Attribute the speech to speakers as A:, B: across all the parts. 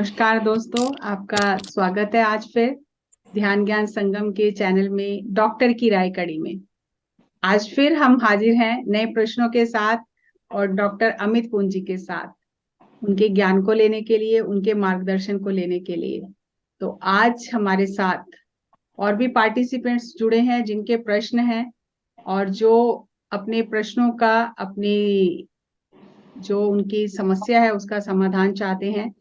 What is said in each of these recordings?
A: नमस्कार दोस्तों, आपका स्वागत है आज फिर ध्यान ज्ञान संगम के चैनल में डॉक्टर की राय कड़ी में। आज फिर हम हाजिर हैं नए प्रश्नों के साथ और डॉक्टर अमित पूंजी के साथ, उनके ज्ञान को लेने के लिए, उनके मार्गदर्शन को लेने के लिए। तो आज हमारे साथ और भी पार्टिसिपेंट्स जुड़े हैं जिनके प्रश्न हैं और जो अपने प्रश्नों का, अपनी जो उनकी समस्या है उसका समाधान चाहते हैं।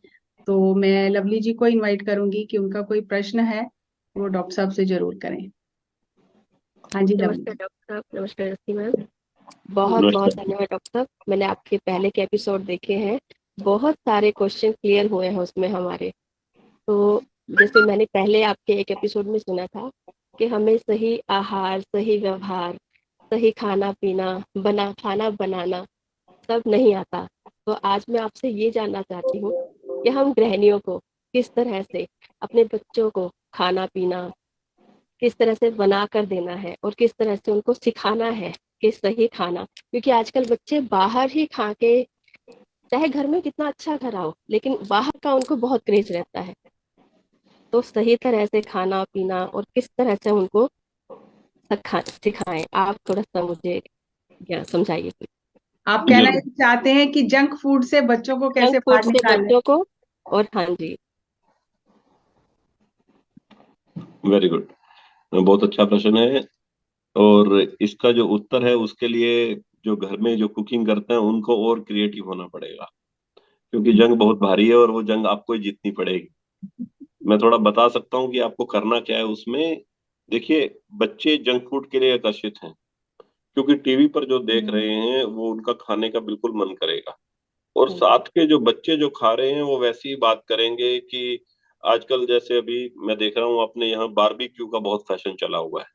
A: तो मैं लवली जी को इनवाइट करूंगी कि उनका कोई प्रश्न है वो डॉक्टर साहब से जरूर करें। हाँ जी
B: नमस्कार
A: लवली।
B: डॉक्टर साहब। नमस्कार रश्मि मैम। बहुत बहुत
C: नमस्कार।
B: धन्यवाद डॉक्टर साहब। मैंने आपके पहले के एपिसोड देखे हैं, बहुत सारे क्वेश्चन क्लियर हुए हैं उसमें हमारे। तो जैसे मैंने पहले आपके एक एपिसोड में सुना था कि हमें सही आहार, सही व्यवहार, सही खाना पीना, खाना बनाना सब नहीं आता। तो आज मैं आपसे ये जानना चाहती हूँ कि हम गृहिणियों को किस तरह से अपने बच्चों को खाना पीना किस तरह से बना कर देना है और किस तरह से उनको सिखाना है कि सही खाना, क्योंकि आजकल बच्चे बाहर ही खा के, चाहे घर में कितना अच्छा खाना हो लेकिन बाहर का उनको बहुत क्रेज रहता है। तो सही तरह से खाना पीना और किस तरह से उनको सिखाएं, आप थोड़ा सा मुझे समझाइए।
A: आप कहना ये
C: जरूर।
A: चाहते हैं कि जंक फूड से बच्चों को
B: जंक
A: कैसे
B: फूड
A: बाहर
B: से
A: निकालें?
B: बच्चों को, और हाँ जी।
C: Very good. बहुत अच्छा प्रश्न है। और इसका जो उत्तर है उसके लिए जो घर में जो कुकिंग करते हैं उनको और क्रिएटिव होना पड़ेगा, क्योंकि जंग बहुत भारी है और वो जंग आपको ही जीतनी पड़ेगी। मैं थोड़ा बता सकता हूँ कि आपको करना क्या है उसमें। देखिए, बच्चे जंक फूड के लिए आकर्षित हैं क्योंकि टीवी पर जो देख रहे हैं वो उनका खाने का बिल्कुल मन करेगा। और
B: हाँ जी।
C: साथ के जो बच्चे जो खा रहे हैं वो वैसी ही बात करेंगे कि आजकल जैसे अभी मैं देख रहा हूँ अपने यहाँ बारबेक्यू का बहुत फैशन चला हुआ है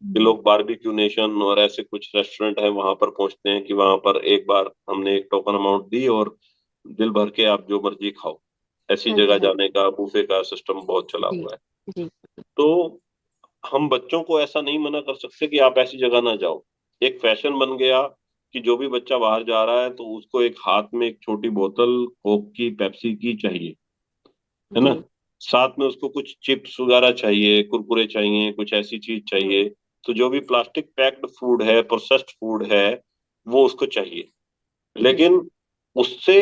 C: कि लोग बारबेक्यू नेशन और ऐसे कुछ रेस्टोरेंट हैं वहां पर पहुंचते हैं कि वहां पर एक बार हमने एक टोकन अमाउंट दी और दिल भर के आप जो मर्जी खाओ, ऐसी
B: हाँ जी।
C: जगह
B: हाँ
C: जाने का बूफे का सिस्टम बहुत चला
B: जी।
C: हुआ है।
B: जी।
C: तो हम बच्चों को ऐसा नहीं मना कर सकते कि आप ऐसी जगह ना जाओ। एक फैशन बन गया कि जो भी बच्चा बाहर जा रहा है तो उसको एक हाथ में एक छोटी बोतल कोक की, पेप्सी की चाहिए, है ना।
B: जी।
C: साथ में उसको कुछ चिप्स वगैरह चाहिए, कुरकुरे चाहिए, कुछ ऐसी चीज
B: हम्म।
C: चाहिए। तो जो भी प्लास्टिक पैक्ड फूड है, प्रोसेस्ड फूड है, वो उसको चाहिए।
B: जी।
C: लेकिन उससे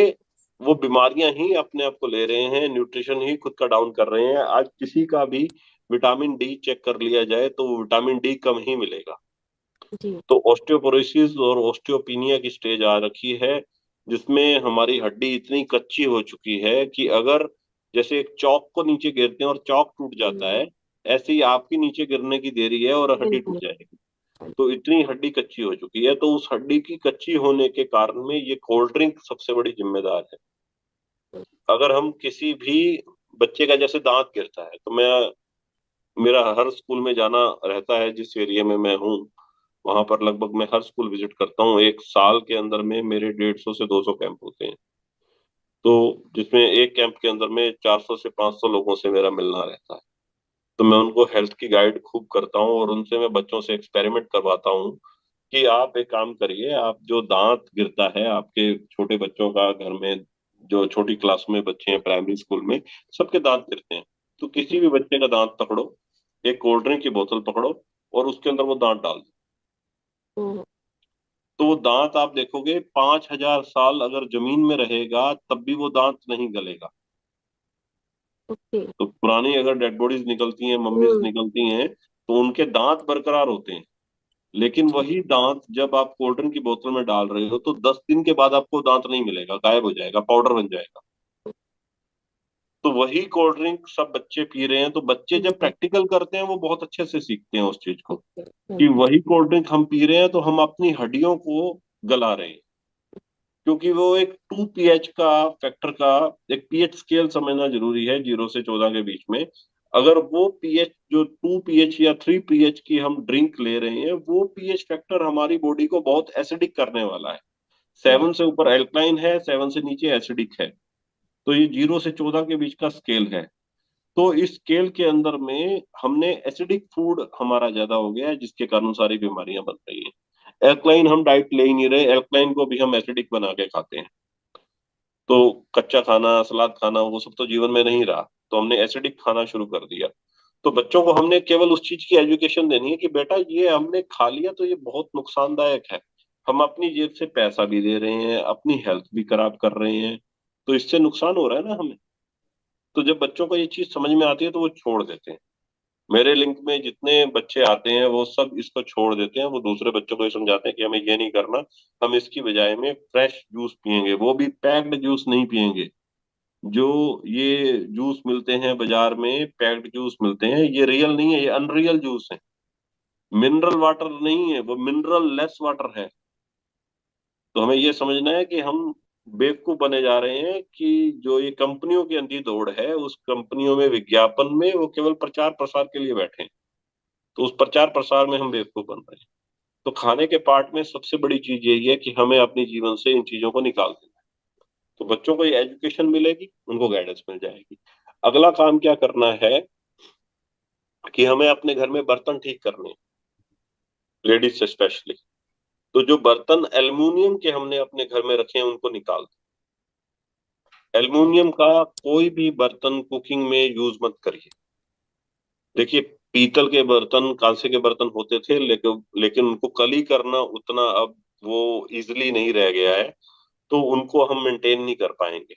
C: वो बीमारियां ही अपने आप को ले रहे हैं, न्यूट्रिशन ही खुद का डाउन कर रहे हैं। आज किसी का भी विटामिन डी चेक कर लिया जाए तो वो विटामिन डी कम ही मिलेगा।
B: जी।
C: तो ऑस्टियोपोरोसिस और ऑस्टियोपिनिया की स्टेज आ रखी है, जिसमें हमारी हड्डी इतनी कच्ची हो चुकी है कि अगर जैसे एक चौक को नीचे गिरते हैं और चौक टूट जाता
B: हम्म।
C: है, ऐसे ही आपकी नीचे गिरने की देरी है और हड्डी टूट
B: बिल्कुल।
C: जाएगी। तो इतनी हड्डी कच्ची हो चुकी है, तो उस हड्डी की कच्ची होने के कारण में ये कोल्ड ड्रिंक सबसे बड़ी जिम्मेदार है। अगर हम किसी भी बच्चे का जैसे दांत गिरता है, तो मेरा हर स्कूल में जाना रहता है, जिस एरिया में मैं हूँ वहां पर लगभग मैं हर स्कूल विजिट करता हूँ। एक साल के अंदर में मेरे 150 से 200 कैंप होते हैं। तो जिसमें एक कैंप के अंदर में 400 से 500 लोगों से मेरा मिलना रहता है। तो मैं उनको हेल्थ की गाइड खूब करता हूँ और उनसे मैं बच्चों से एक्सपेरिमेंट करवाता हूँ कि आप एक काम करिए, आप जो दांत गिरता है आपके छोटे बच्चों का घर में, जो छोटी क्लास में बच्चे हैं प्राइमरी स्कूल में, सबके दांत गिरते हैं। तो किसी
B: जी।
C: भी बच्चे का दांत पकड़ो, एक कोल्ड ड्रिंक की बोतल पकड़ो और उसके अंदर वो दांत डाल दो।
B: हम्म।
C: तो वो दांत आप देखोगे 5,000 साल अगर जमीन में रहेगा तब भी वो दांत नहीं गलेगा।
B: ओके।
C: तो पुरानी अगर डेड बॉडीज निकलती हैं, मम्मीज
B: हम्म।
C: निकलती हैं, तो उनके दांत बरकरार होते हैं। लेकिन वही दांत जब आप कोल्ड ड्रिंक की बोतल में डाल रहे हो तो 10 दिन के बाद आपको दांत नहीं मिलेगा, गायब हो जाएगा, पाउडर बन जाएगा। तो वही कोल्ड ड्रिंक सब बच्चे पी रहे हैं। तो बच्चे जब
B: जी।
C: प्रैक्टिकल करते हैं वो बहुत अच्छे से सीखते हैं उस चीज को
B: ओके।
C: कि वही कोल्ड ड्रिंक हम पी रहे हैं तो हम अपनी हड्डियों को गला रहे हैं। क्योंकि वो एक 2 pH का फैक्टर का एक पीएच स्केल समझना जरूरी है, 0 से 14 के बीच में। अगर वो पीएच जो 2 pH या 3 pH की हम ड्रिंक ले रहे हैं, वो पीएच फैक्टर हमारी बॉडी को बहुत एसिडिक करने वाला है।
B: हम्म।
C: 7 से ऊपर एल्कलाइन है, 7 से नीचे एसिडिक है। तो ये 0 से 14 के बीच का स्केल है। तो इस स्केल के अंदर में हमने एसिडिक फूड हमारा ज्यादा हो गया है, जिसके कारण सारी बीमारियां बन रही हैं। एल्कलाइन हम डाइट ले ही नहीं रहे, एल्कलाइन को भी हम एसिडिक बना के खाते हैं। तो कच्चा खाना, सलाद खाना, वो सब तो जीवन में नहीं रहा, तो हमने एसिडिक खाना शुरू कर दिया। तो बच्चों को हमने केवल उस चीज की एजुकेशन देनी है कि बेटा ये हमने खा लिया तो ये बहुत नुकसानदायक है, हम अपनी जेब से पैसा भी दे रहे हैं, अपनी हेल्थ भी खराब कर रहे हैं, तो इससे नुकसान हो रहा है ना हमें। तो जब बच्चों को ये चीज समझ में आती है तो वो छोड़ देते हैं। मेरे लिंक में जितने बच्चे आते हैं वो सब इसको छोड़ देते हैं, वो दूसरे बच्चों को ये समझाते हैं कि हमें ये नहीं करना, हम इसकी बजाय में फ्रेश जूस पियेंगे, वो भी पैक्ड जूस नहीं पियेंगे। जो ये जूस मिलते हैं बाजार में, पैक्ड जूस मिलते हैं, ये रियल नहीं है, ये अनरियल जूस है। मिनरल वाटर नहीं है, वो मिनरल लेस वाटर है। तो हमें ये समझना है कि हम बेवकूफ बने जा रहे हैं कि जो ये कंपनियों की अंधी दौड़ है, उस कंपनियों में विज्ञापन में वो केवल प्रचार प्रसार के लिए बैठे हैं, तो उस प्रचार प्रसार में हम बेवकूफ बन रहे हैं। तो खाने के पार्ट में सबसे बड़ी चीज यही है कि हमें अपने जीवन से इन चीजों को निकाल देना है। तो बच्चों को ये एजुकेशन मिलेगी, उनको गाइडेंस मिल जाएगी। अगला काम क्या करना है कि हमें अपने घर में बर्तन ठीक करने हैं, लेडीज से स्पेशली। तो जो बर्तन एल्युमिनियम के हमने अपने घर में रखे हैं उनको निकाल दो। एल्युमिनियम का कोई भी बर्तन कुकिंग में यूज मत करिए। देखिए, पीतल के बर्तन, कांसे के बर्तन होते थे, लेकिन लेकिन उनको कली करना उतना अब वो इजिली नहीं रह गया है, तो उनको हम मेंटेन नहीं कर पाएंगे।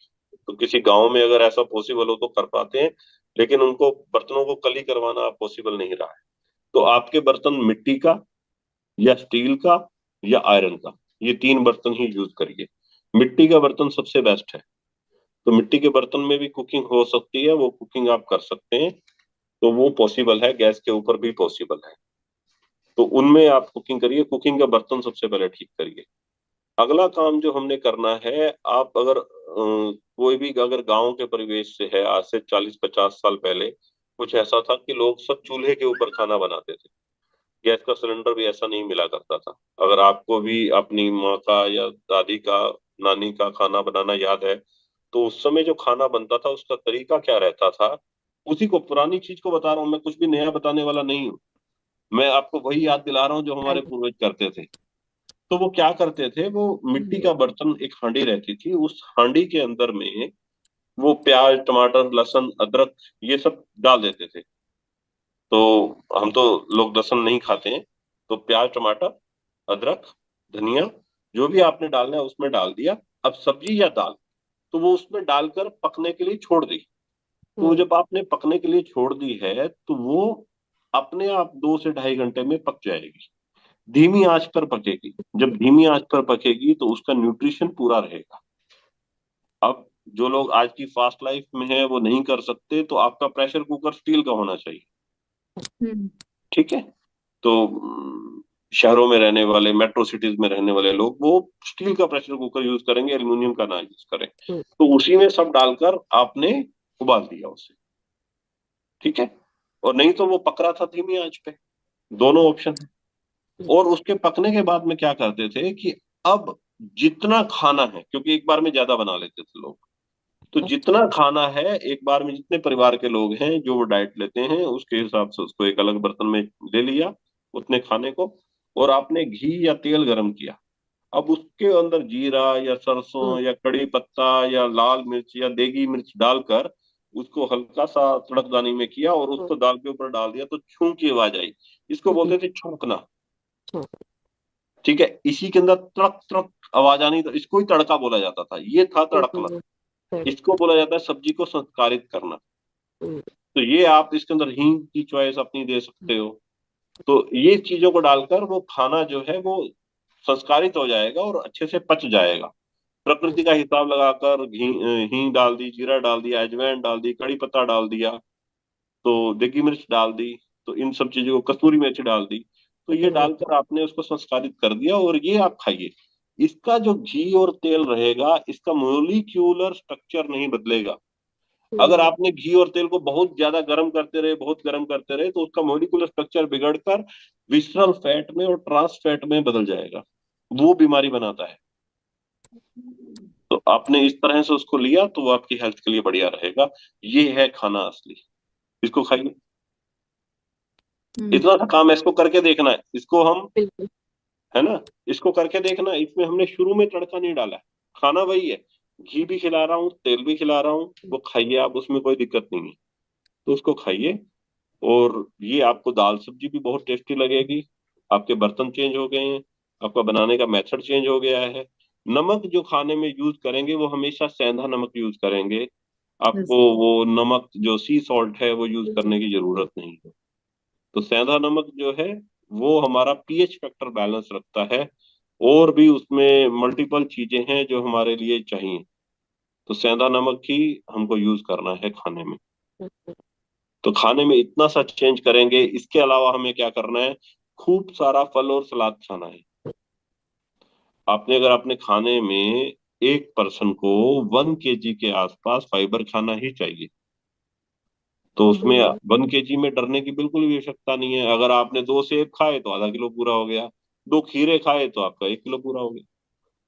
C: तो किसी गांव में अगर ऐसा पॉसिबल हो तो कर पाते हैं, लेकिन उनको बर्तनों को कली करवाना पॉसिबल नहीं रहा है। तो आपके बर्तन मिट्टी का या स्टील का या आयरन का, ये तीन बर्तन ही यूज करिए। मिट्टी का बर्तन सबसे बेस्ट है। तो मिट्टी के बर्तन में भी कुकिंग हो सकती है, वो कुकिंग आप कर सकते हैं, तो वो पॉसिबल है, गैस के ऊपर भी पॉसिबल है। तो उनमें आप कुकिंग करिए, कुकिंग का बर्तन सबसे पहले ठीक करिए। अगला काम जो हमने करना है, आप अगर कोई भी अगर गांव के परिवेश से है, आज से 40-50 साल पहले कुछ ऐसा था कि लोग सब चूल्हे के ऊपर खाना बनाते थे। गैस का सिलेंडर भी ऐसा नहीं मिला करता था। अगर आपको भी अपनी माँ का या दादी का, नानी का खाना बनाना याद है, तो उस समय जो खाना बनता था उसका तरीका क्या रहता था, उसी को, पुरानी चीज को बता रहा हूँ मैं, कुछ भी नया बताने वाला नहीं हूँ। मैं आपको वही याद दिला रहा हूँ जो
B: हाँ
C: हमारे
B: जी।
C: पूर्वज करते थे। तो वो क्या करते थे, वो मिट्टी का बर्तन, एक हांडी रहती थी, उस हांडी के अंदर में वो प्याज, टमाटर, लहसुन, अदरक, ये सब डाल देते थे। तो हम तो लोग लहसुन नहीं खाते हैं, तो प्याज, टमाटर, अदरक, धनिया, जो भी आपने डालना है उसमें डाल दिया। अब सब्जी या दाल, तो वो उसमें डालकर पकने के लिए छोड़ दी। तो
B: हम्म।
C: जब आपने पकने के लिए छोड़ दी है तो वो अपने आप 2 से ढाई घंटे में पक जाएगी। धीमी आंच पर पकेगी। जब धीमी आंच पर पकेगी तो उसका न्यूट्रिशन पूरा रहेगा। अब जो लोग आज की फास्ट लाइफ में है वो नहीं कर सकते, तो आपका प्रेशर कुकर स्टील का होना चाहिए।
A: हम्म।
C: ठीक है। तो शहरों में रहने वाले, मेट्रो सिटीज में रहने वाले लोग वो स्टील का प्रेशर कुकर यूज करेंगे, एल्यूमिनियम का ना यूज करें।
B: हम्म।
C: तो उसी में सब डालकर आपने उबाल दिया उसे। ठीक है। और नहीं तो वो पक रहा था धीमी आंच पे। दोनों ऑप्शन है। और उसके पकने के बाद में क्या करते थे कि अब जितना खाना है, क्योंकि एक बार में ज्यादा बना लेते थे लोग, तो
B: अच्छा।
C: जितना खाना है एक बार में, जितने परिवार के लोग हैं जो वो डाइट लेते हैं उसके हिसाब से उसको एक अलग बर्तन में ले लिया, उतने खाने को। और आपने घी या तेल गरम किया। अब उसके अंदर जीरा या
B: हम्म।
C: सरसों या कड़ी पत्ता या लाल मिर्च या देगी मिर्च डालकर उसको हल्का सा तड़कदानी में किया और
B: हम्म।
C: उसको दाल के ऊपर डाल दिया, तो छू की आवाज आई। इसको
B: हम्म।
C: बोलते थे छौंकना।
B: हम्म।
C: ठीक है। इसी के अंदर तड़क तड़क आवाज आनी, तो इसको ही तड़का बोला जाता था, ये था तड़कना।
B: हम्म।
C: इसको बोला जाता है सब्जी को संस्कारित करना।
B: हम्म।
C: तो ये आप इसके अंदर हींग की चॉइस अपनी दे सकते हो। तो ये चीजों को डालकर वो खाना जो है वो संस्कारित हो जाएगा और अच्छे से पच जाएगा। प्रकृति का हिसाब लगाकर हींग डाल दी, जीरा डाल दिया, अजवाइन डाल दी, कड़ी पत्ता डाल दिया, तो देगी मिर्च डाल दी, तो इन सब चीजों को, कस्तूरी मिर्च डाल दी, तो ये
B: हम्म।
C: डालकर आपने उसको संस्कारित कर दिया और ये आप खाइए। इसका जो घी और तेल रहेगा, इसका मोलिक्यूलर स्ट्रक्चर नहीं बदलेगा। अगर
B: हम्म।
C: आपने घी और तेल को बहुत ज्यादा गर्म करते रहे, बहुत गर्म करते रहे, तो उसका मोलिकुलर स्ट्रक्चर बिगड़कर विसरल फैट में और ट्रांस फैट में बदल जाएगा। वो बीमारी बनाता है। तो आपने इस तरह से उसको लिया तो वो आपकी हेल्थ के लिए बढ़िया रहेगा। ये है खाना असली। इसको खाइए।
A: हम्म।
C: इतना सा काम है, इसको करके देखना है, इसको हम,
B: बिल्कुल।
C: है ना, इसको करके देखना। इसमें हमने शुरू में तड़का नहीं डाला है, खाना वही है। घी भी खिला रहा हूँ, तेल भी खिला रहा हूँ, वो खाइए आप, उसमें कोई दिक्कत नहीं है। तो उसको खाइए। और ये आपको दाल सब्जी भी बहुत टेस्टी लगेगी। आपके बर्तन चेंज हो गए हैं, आपका बनाने का मेथड चेंज हो गया है। नमक जो खाने में यूज करेंगे वो हमेशा सेंधा नमक यूज करेंगे। आपको
A: yes,
C: वो नमक जो सी सॉल्ट है वो यूज
B: बिल्कुल।
C: करने की जरूरत नहीं है। तो सेंधा नमक जो है वो हमारा पीएच फैक्टर बैलेंस रखता है। और भी उसमें मल्टीपल चीजें हैं जो हमारे लिए चाहिए। तो सेंधा नमक ही हमको यूज करना है खाने में।
B: बिल्कुल।
C: तो खाने में इतना सा चेंज करेंगे। इसके अलावा हमें क्या करना है, खूब सारा फल और सलाद खाना है। आपने अगर अपने खाने में एक पर्सन को 1 केजी के आसपास फाइबर खाना ही चाहिए। तो उसमें
B: हम्म।
C: 1 केजी में डरने की बिल्कुल भी आवश्यकता नहीं है। अगर आपने 2 सेब खाए तो आधा किलो पूरा हो गया, 2 खीरे खाए तो आपका 1 किलो पूरा हो गया।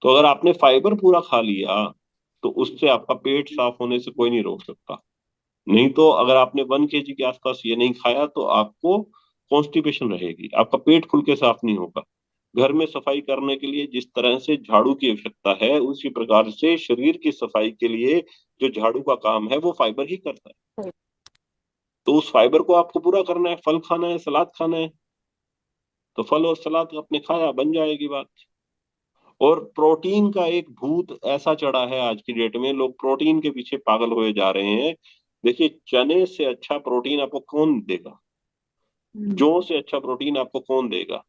C: तो अगर आपने फाइबर पूरा खा लिया तो उससे आपका पेट साफ होने से कोई नहीं रोक सकता। नहीं तो अगर आपने 1 केजी के आसपास ये नहीं खाया तो आपको कॉन्स्टिपेशन रहेगी, आपका पेट खुल के साफ नहीं होगा। घर में सफाई करने के लिए जिस तरह से झाड़ू की आवश्यकता है उसी प्रकार से शरीर की सफाई के लिए जो झाड़ू का काम है वो फाइबर ही करता है। तो उस फाइबर को आपको पूरा करना है, फल खाना है, सलाद खाना है। तो फल और सलाद आपने खाया, बन जाएगी बात। और प्रोटीन का एक भूत ऐसा चढ़ा है आज की डेट में, लोग प्रोटीन के पीछे पागल हुए जा रहे हैं। देखिए, चने से अच्छा प्रोटीन आपको कौन देगा? जौ से अच्छा प्रोटीन आपको कौन देगा?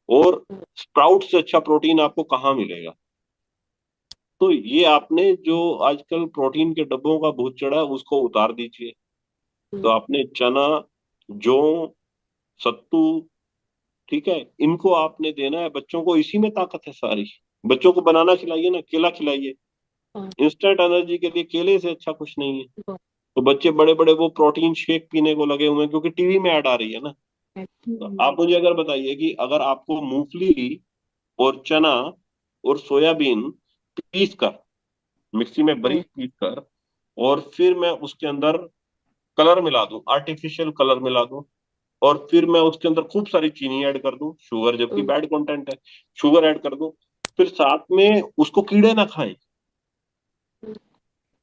C: और स्प्राउट से अच्छा प्रोटीन आपको कहाँ मिलेगा? तो ये आपने जो आजकल प्रोटीन के डब्बों का भूत चढ़ा है उसको उतार दीजिए। तो आपने चना, जौ, सत्तू, ठीक है, इनको आपने देना है बच्चों को। इसी में ताकत है सारी। बच्चों को बनाना खिलाइए ना, केला खिलाइए।
B: हाँ,
C: इंस्टेंट एनर्जी के लिए केले से अच्छा कुछ नहीं है।
B: बहुत
C: तो बच्चे बड़े बड़े वो प्रोटीन शेक पीने को लगे हुए हैं क्योंकि टीवी में ऐड आ रही है ना।
B: है।
C: तो आप मुझे अगर बताइए कि अगर आपको मूंगफली और चना और सोयाबीन पीस कर, मिक्सी में
B: हाँ,
C: बारीक पीस कर, और फिर मैं उसके अंदर कलर मिला दूं, आर्टिफिशियल कलर मिला दूं, और फिर मैं उसके अंदर खूब सारी चीनी ऐड कर दूं, शुगर जबकि
B: हम्म,
C: बैड कंटेंट है, शुगर ऐड कर दूं, फिर साथ में उसको कीड़े ना खाएं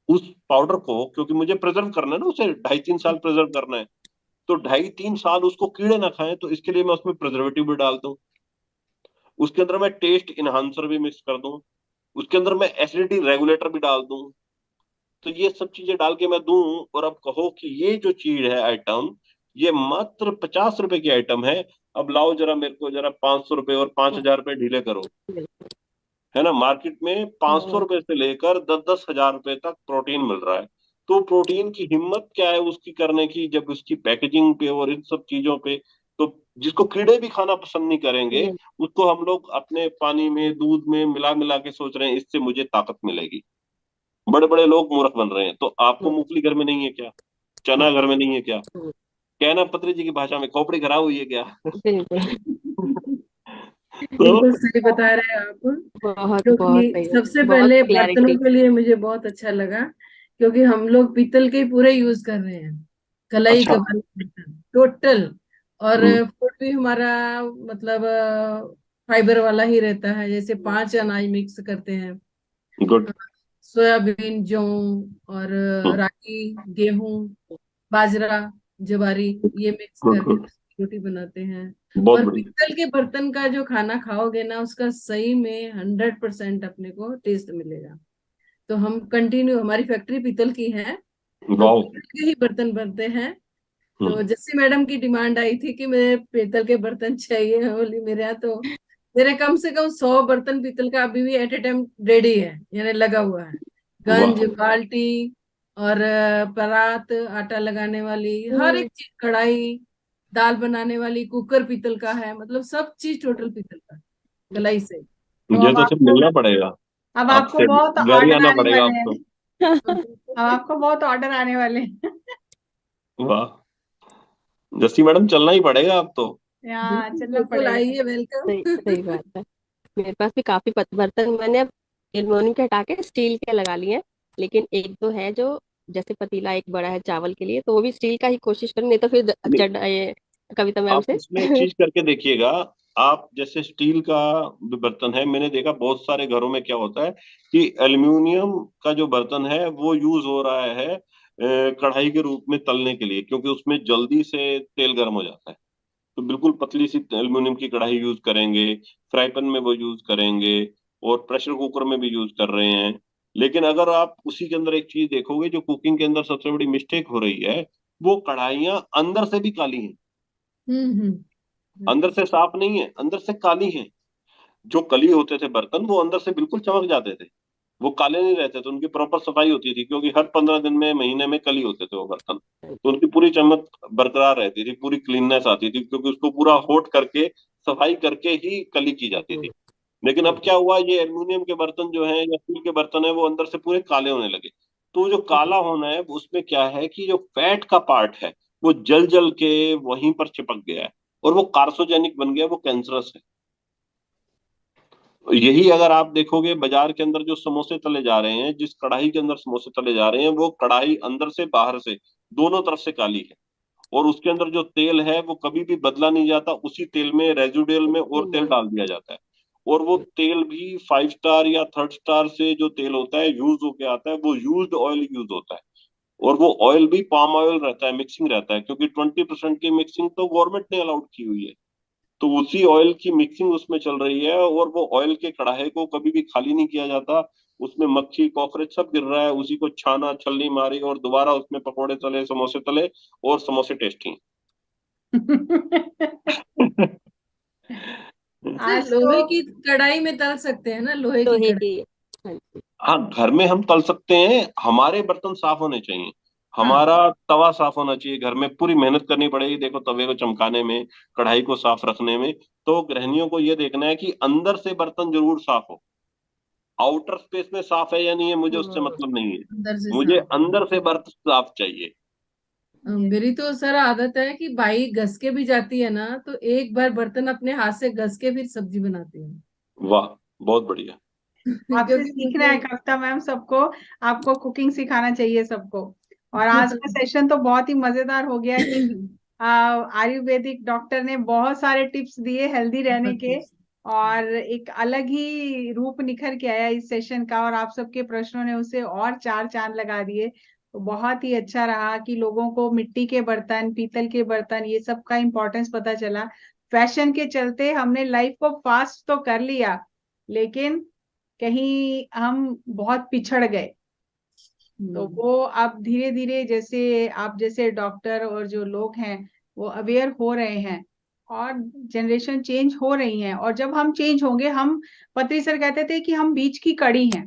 C: उस पाउडर को, क्योंकि मुझे प्रिजर्व करना है ना उसे, 2.5-3 साल प्रिजर्व करना है। तो 2.5-3 साल उसको कीड़े ना खाएं, तो इसके लिए मैं उसमें प्रिजर्वेटिव भी डाल दूं। उसके अंदर मैं टेस्ट इन्हांसर भी मिक्स कर दूं। उसके अंदर मैं एसिडिटी रेगुलेटर भी डाल दूं। तो ये सब चीजें डाल के मैं दूं, और अब कहो कि ये जो चीज है आइटम, ये मात्र 50 रुपए की आइटम है। अब लाओ जरा मेरे को जरा 500 रुपए और 5,000 रुपए ढीले करो।
B: बिल्कुल।
C: है ना, मार्केट में 500
B: बहुत।
C: रुपए से लेकर 10-10 हजार रुपए तक प्रोटीन मिल रहा है। तो प्रोटीन की हिम्मत क्या है उसकी करने की, जब उसकी पैकेजिंग पे और इन सब चीजों पे। तो जिसको कीड़े भी खाना पसंद नहीं करेंगे,
B: बिल्कुल।
C: उसको हम लोग अपने पानी में दूध में मिला मिला के सोच रहे हैं इससे मुझे ताकत मिलेगी। बड़े बड़े लोग मूर्ख बन रहे हैं। तो आपको मूंगफली घर में नहीं है क्या? चना घर में नहीं है क्या?
B: हम्म,
C: कहना पत्री जी की भाषा में, खोपड़ी खराब हुई है क्या?
B: बिल्कुल।
C: तो
D: बिल्कुल सही बता रहे हैं आप।
B: बहुत बहुत
D: क्योंकि
B: सही है।
D: सबसे
B: बहुत
D: पहले बर्तनों
B: क्लैरिटी।
D: के लिए मुझे बहुत अच्छा लगा, क्योंकि हम लोग पीतल के ही पूरे यूज कर रहे हैं, कलाई
C: अच्छा।
D: कबाब टोटल। और
C: हम्म।
D: फूड भी हमारा मतलब फाइबर वाला ही रहता है, जैसे 5 अनाज मिक्स करते हैं।
C: गुड।
D: सोयाबीन, जौ और
C: हम्म।
D: रागी, गेहूं, बाजरा, ज्वारी, ये मिक्स
C: गुड
D: करके
C: गुड।
D: रोटी बनाते हैं।
C: बहुत
D: और
C: बढ़िया।
D: पीतल के बर्तन का जो खाना खाओगे ना, उसका सही में 100% अपने को टेस्ट मिलेगा। तो हम कंटिन्यू, हमारी फैक्ट्री पीतल की है, तो
C: वाओ।
D: पीतल के ही बर्तन बनते हैं।
C: हम्म।
D: तो जस्सी मैडम की डिमांड आई थी कि मुझे पीतल के बर्तन चाहिए, बोली मेरे यहाँ तो मेरे कम से कम 100 बर्तन पीतल का अभी भी एट ए टाइम रेडी है, यानी लगा हुआ है।
C: वाह।
D: गंज, बाल्टी और परात, आटा लगाने वाली हर
B: हम्म,
D: एक चीज, कढ़ाई, दाल बनाने वाली कुकर पीतल का है, मतलब सब चीज टोटल पीतल का, कलाई से।
A: तो
C: मुझे तो सिर्फ मिलना पड़ेगा
A: अब आपको
C: आपसे,
A: बहुत
C: घर ही
A: ऑर्डर
C: आना
A: आने
C: पड़ेगा
A: वाले
C: अब तो।
A: हैं। अब आपको बहुत ऑर्डर आने वाले हैं।
C: वाह। जस्सी मैडम, चलना ही पड़ेगा अब तो।
A: यहाँ
D: बिल्कुल
A: चलना
D: बिल्कुल,
A: पड़ेगा।
D: आइए, वेलकम।
B: सही सही बात है। मेरे पास भी काफी बर्तन मैंने अब एल्युमिनियम के हटा के स्टील के लगा लिए हैं। लेकिन एक दो है जो, जैसे पतीला एक बड़ा है चावल के लिए, तो वो भी स्टील का ही कोशिश करूँ, नहीं तो फिर
C: नहीं,
B: ये कविता मैम
C: आप
B: से
C: इसमें एक चीज करके देखिएगा। आप जैसे स्टील का भी बर्तन है, मैंने देखा बहुत सारे घरों में क्या होता है कि एल्युमिनियम का जो बर्तन है वो यूज हो रहा है कढ़ाई के रूप में तलने के लिए, क्योंकि उसमें जल्दी से तेल गर्म हो जाता है। तो बिल्कुल पतली सी एल्युमिनियम की कढ़ाई यूज करेंगे, फ्राई पैन में वो यूज करेंगे, और प्रेशर कुकर में भी यूज कर रहे हैं। लेकिन अगर आप उसी के अंदर एक चीज देखोगे, जो कुकिंग के अंदर सबसे बड़ी मिस्टेक हो रही है, वो कढ़ाइयाँ अंदर से भी काली हैं। अंदर
D: बिल्कुल
C: से साफ नहीं है, अंदर से काली हैं। जो कली होते थे बर्तन, वो अंदर से बिल्कुल चमक जाते थे, वो काले नहीं रहते थे। उनकी प्रॉपर सफाई होती थी, क्योंकि हर 15 दिन में, महीने में कली होते थे वो बर्तन। तो उनकी पूरी चमक बरकरार रहती थी, पूरी क्लीननेस आती थी, क्योंकि उसको पूरा होट करके, सफाई करके ही कली की जाती थी। लेकिन अब क्या हुआ, ये एल्युमिनियम के बर्तन जो हैं या स्टील के बर्तन है, वो अंदर से पूरे काले होने लगे। तो जो काला होना है, उसमें क्या है कि जो फैट का पार्ट है, वो जल जल के वहीं पर चिपक गया है, और वो कार्सोजेनिक बन गया, वो कैंसरस है। यही अगर आप देखोगे बाजार के अंदर जो समोसे तले जा रहे हैं, जिस कढ़ाई के अंदर समोसे तले जा रहे हैं, वो कढ़ाई अंदर से बाहर से दोनों तरफ से काली है। और उसके अंदर जो तेल है वो कभी भी बदला नहीं जाता, उसी तेल में, रेजिडुअल में और तेल डाल दिया जाता है। और वो तेल भी 5 स्टार या 3rd स्टार से जो तेल होता है, यूज होके आता है, वो यूज्ड ऑयल यूज होता है। और वो ऑयल भी पाम ऑयल रहता है, मिक्सिंग रहता है, क्योंकि 20% की मिक्सिंग तो गवर्नमेंट ने अलाउड की हुई है। तो उसी ऑयल की मिक्सिंग उसमें चल रही है, और वो ऑयल के कढ़ाई को कभी भी खाली नहीं किया जाता। उसमें मक्खी कॉकरोच सब गिर रहा है, उसी को छाना, छलनी मारी, और दोबारा उसमें पकोड़े तले, समोसे तले, और समोसे टेस्टी।
A: आज
D: लोहे
A: तो
D: की कढ़ाई में तल सकते हैं ना, लोहे की
B: लोहे
D: कढ़ाई।
B: की। हाँ जी।
C: हाँ, घर में हम तल सकते हैं, हमारे बर्तन साफ होने चाहिए,
D: हाँ,
C: हमारा तवा साफ होना चाहिए। घर में पूरी मेहनत करनी पड़ेगी, देखो, तवे को चमकाने में, कढ़ाई को साफ रखने में। तो गृहिणियों को ये देखना है कि अंदर से बर्तन जरूर साफ हो। आउटर स्पेस में साफ है या नहीं है, मुझे उससे
B: हाँ,
C: मतलब नहीं है।
D: अंदर से
C: मुझे
D: साफ होना
C: अंदर से
D: चाहिए।
C: बर्तन साफ चाहिए।
D: मेरी तो सर आदत है कि बाई घस के भी जाती है ना, तो एक बार बर्तन अपने हाथ से घस के फिर सब्जी बनाती है।
C: वाह, बहुत बढ़िया।
A: आपसे
D: क्योंकि
A: सीखना है
D: मुझे
A: कविता मैम सबको। आपको कुकिंग सिखाना चाहिए सबको। और आज का सेशन तो बहुत ही मजेदार हो गया कि आयुर्वेदिक डॉक्टर ने बहुत सारे टिप्स दिए हेल्दी रहने
D: बहुत
A: के।
D: टिप्स।
A: और एक अलग ही रूप निखर के आया इस सेशन का, और आप सबके प्रश्नों ने उसे और चार चांद लगा दिए। तो बहुत ही अच्छा रहा कि लोगों को मिट्टी के बर्तन, पीतल के बर्तन, ये सब का इम्पोर्टेंस पता चला। फैशन के चलते हमने लाइफ को फास्ट तो कर लिया, लेकिन कहीं हम बहुत पिछड़ गए। तो
D: हम्म।
A: वो अब धीरे धीरे, जैसे आप जैसे डॉक्टर और जो लोग हैं, वो अवेयर हो रहे हैं, और जनरेशन चेंज हो रही है। और जब हम चेंज होंगे, हम, पत्री सर कहते थे कि हम बीच की कड़ी हैं।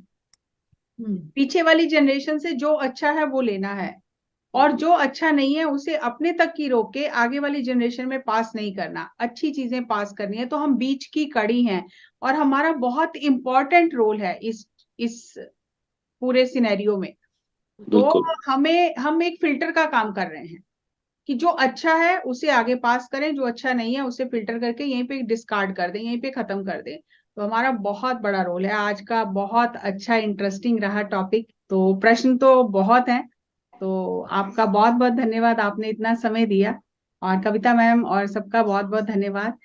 D: हम्म।
A: पीछे वाली जनरेशन से जो अच्छा है वो लेना है, और जो अच्छा नहीं है उसे अपने तक ही रोक के आगे वाली जनरेशन में पास नहीं करना, अच्छी चीजें पास करनी है। तो हम बीच की कड़ी हैं, और हमारा बहुत इंपॉर्टेंट रोल है इस पूरे सिनेरियो में। तो
C: बिल्कुल।
A: हम एक फिल्टर का काम कर रहे हैं कि जो अच्छा है उसे आगे पास करें, जो अच्छा नहीं है उसे फिल्टर करके यहीं पे डिस्कार्ड कर दें, यहीं पे खत्म कर दें। तो हमारा बहुत बड़ा रोल है। आज का बहुत अच्छा इंटरेस्टिंग रहा टॉपिक। तो प्रश्न तो बहुत हैं। तो आपका बहुत बहुत धन्यवाद, आपने इतना समय दिया। और कविता मैम और सबका बहुत बहुत धन्यवाद।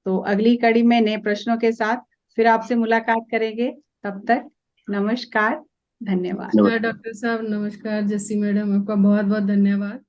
A: तो अगली कड़ी में नए प्रश्नों के साथ फिर आपसे मुलाकात करेंगे। तब तक नमस्कार, धन्यवाद।
D: नमस्कार
C: नमस्कार।
D: डॉक्टर साहब, नमस्कार जस्सी मैडम, आपका बहुत बहुत धन्यवाद।